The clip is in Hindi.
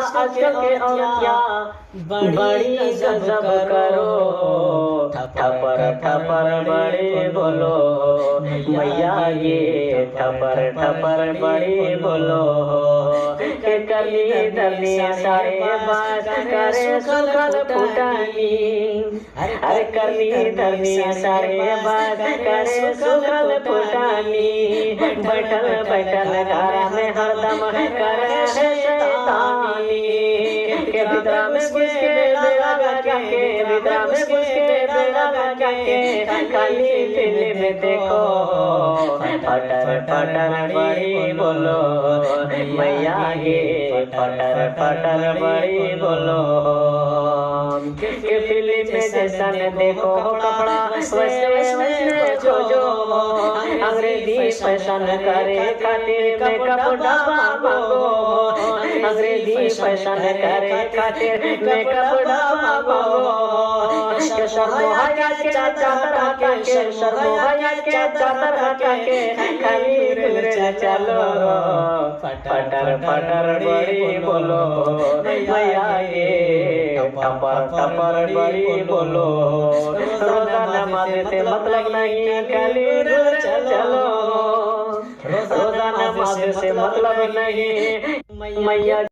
आजकल के औरतिया बड़ी गजब करो, ठपर ठपर बड़े बोलो मैया ये ठपर ठपर बड़ी बोलो। के कली दली सारे बात करे सुखल फुटानी, अरे कली दली सारे बात करे सुखल फुटानी। बैठल बैठल घर में हरदम करे शैतानी, के भीतरा में घुस के बेड़ा लगा के, भीतरा में घुस के बेड़ा लगा के खाली फिल्म देखो। फटर फटर बड़ी बोलो मैया ये फटर फटर बड़ी बोलो। के फिल्म में जैसा देखो कपड़ा वैसे वैसे खोजो, अंग्रेजी फैशन करे खातिर मेकअप डब्बा मांगो, अंग्रेजी फैशन करे खातिर मेकअप डब्बा मांगो। शर्मोहाया के चादर के, शर्मोहाया के चादर के खाली गुजरे चलो। फटर फटर बड़ी बोलो मैया ये टपर टपर बड़ी बोलो। रोजा नमाज से मतलब नहीं खाली गुजरे चलो, रोजा नमाज से मतलब नहीं मैया।